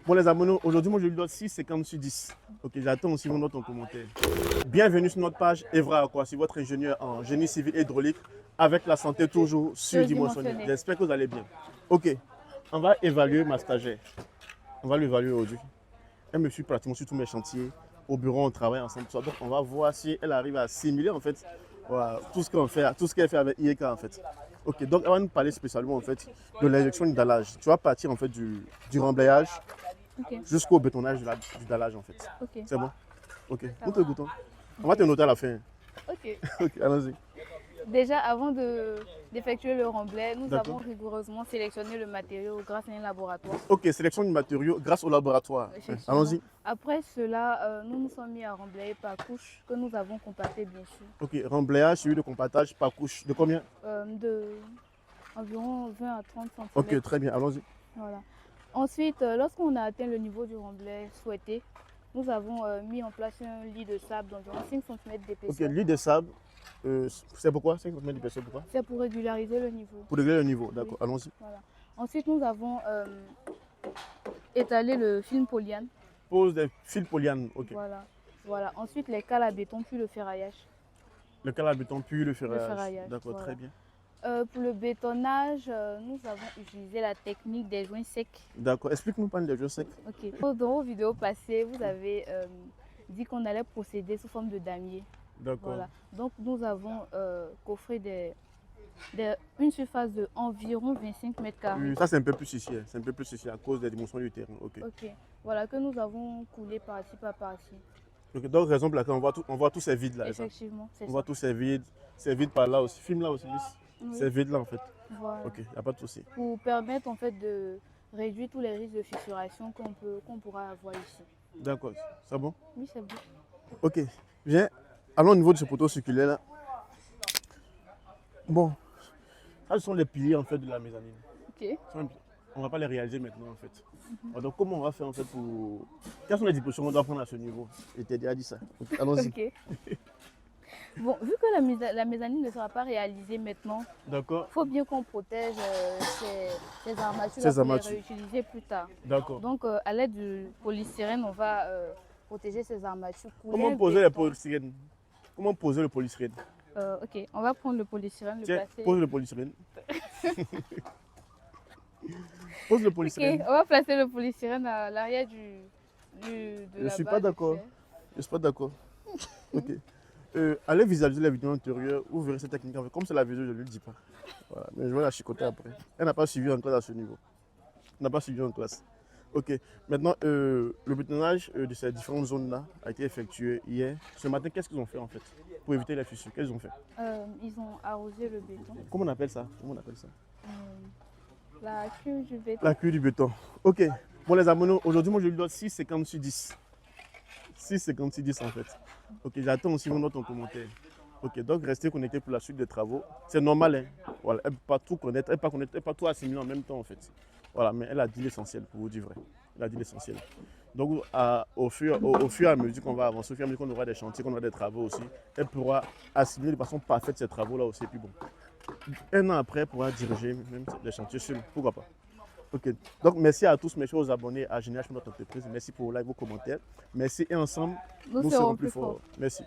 Bon les abonnés, aujourd'hui moi je lui donne 6,50 sur 10. Ok, j'attends aussi vos notes en commentaire. Bienvenue sur notre page Evra Aquasi, votre ingénieur en génie civil et hydraulique, avec la santé toujours surdimensionnée. J'espère que vous allez bien. Ok, on va évaluer ma stagiaire. On va l'évaluer aujourd'hui. Elle me suit pratiquement sur tous mes chantiers. Au bureau, on travaille ensemble. Donc on va voir si elle arrive à assimiler en fait voilà, tout ce qu'elle fait avec IEK en fait. Ok, donc elle va nous parler spécialement en fait de l'injection du dallage. Tu vas partir en fait du remblayage jusqu'au bétonnage du dallage en fait. C'est bon? Ok, nous te goûtons. On va te noter à la fin. Ok. Ok, allons-y. Déjà, avant d'effectuer le remblai, nous avons rigoureusement sélectionné le matériau grâce à un laboratoire. Ok, sélection du matériau grâce au laboratoire. Allons-y. Après cela, nous nous sommes mis à remblayer par couche que nous avons compacté bien sûr. Ok, remblayage suivi de compactage par couche. De combien? Environ 20 à 30 cm. Ok, très bien, allons-y. Voilà. Ensuite, lorsqu'on a atteint le niveau du remblai souhaité, nous avons mis en place un lit de sable d'environ 5 cm d'épaisseur. Ok, lit de sable, c'est pourquoi 5 cm d'épaisseur, pourquoi? C'est pour régulariser le niveau. Pour régler le niveau, d'accord, Oui. allons-y. Voilà. Ensuite, nous avons étalé le film polyane. Pose des fils polyane, ok. Voilà. Ensuite, les cales à béton, puis le ferraillage. Le cal à béton, puis le ferraillage. D'accord, voilà. très bien. Pour le bétonnage, nous avons utilisé la technique des joints secs. D'accord, explique-nous pas des joints secs. Ok. Dans vos vidéos passées, vous avez dit qu'on allait procéder sous forme de damier. D'accord. Voilà. Donc nous avons coffré une surface de environ 25 mètres carrés. Ça c'est un peu plus ici, c'est un peu plus ici à cause des dimensions du terrain. Ok. Voilà, que nous avons coulé par-ci, par-ci. Okay. Donc raison pour laquelle on voit tous ces vides là. Effectivement, c'est ça. On voit tous ces vides par là aussi. Filme là aussi, oui. Ces vides là en fait. Voilà. Ok, il n'y a pas de souci. Pour permettre en fait de réduire tous les risques de fissuration qu'on pourra avoir ici. D'accord, c'est bon? Oui, c'est bon. Ok, viens, allons au niveau de ce poteau circulaire là. Bon, ça ce sont les piliers en fait de la mezzanine. Ok. On ne va pas les réaliser maintenant en fait. Donc comment on va faire en fait pour... Quelles sont les dispositions qu'on doit prendre à ce niveau? Je t'ai déjà dit ça. Okay, allons-y. Ok. Bon, vu que la mezzanine ne sera pas réalisée maintenant, il faut bien qu'on protège ces armatures pour les réutiliser plus tard. D'accord. Donc à l'aide du polystyrène, on va protéger ces armatures. Comment poser le polystyrène? Comment poser le polystyrène? Ok, on va prendre le polystyrène, Tiens, placer... pose le polystyrène. Pose le polystyrène. Ok, on va placer le polystyrène à l'arrière Je ne suis pas d'accord. Je ne suis pas d'accord. Ok. Allez visualiser la vidéo antérieure, vous verrez cette technique. Comme c'est la vidéo, je ne lui dis pas. Voilà. Mais je vais la chicoter après. Elle n'a pas suivi en classe à ce niveau. Elle n'a pas suivi en classe. Ok. Maintenant, le bétonnage de ces différentes zones-là a été effectué hier. Ce matin, qu'est-ce qu'ils ont fait en fait pour éviter les fissures? Qu'est-ce qu'ils ont fait? Ils ont arrosé le béton. Comment on appelle ça? La cure du béton. La cure du béton. Ok. Bon les abonnés, aujourd'hui moi je lui donne 6,50 sur 10. 6,50 sur 10 en fait. Ok, j'attends aussi vos notes en commentaire. Ok, donc restez connectés pour la suite des travaux. C'est normal, hein. Voilà, elle ne peut pas tout connaître, elle ne peut pas tout assimiler en même temps en fait. Voilà, mais elle a dit l'essentiel pour vous dire vrai. Elle a dit l'essentiel. Donc au fur et à mesure qu'on va avancer, au fur et à mesure qu'on aura des chantiers, qu'on aura des travaux aussi, elle pourra assimiler de façon parfaite ces travaux-là aussi. Et puis bon, un an après, elle pourra diriger même des chantiers seuls. Pourquoi pas? Ok, donc merci à tous, merci aux abonnés à GNH, notre entreprise. Merci pour vos likes, vos commentaires. Merci et ensemble, nous serons plus forts. Merci.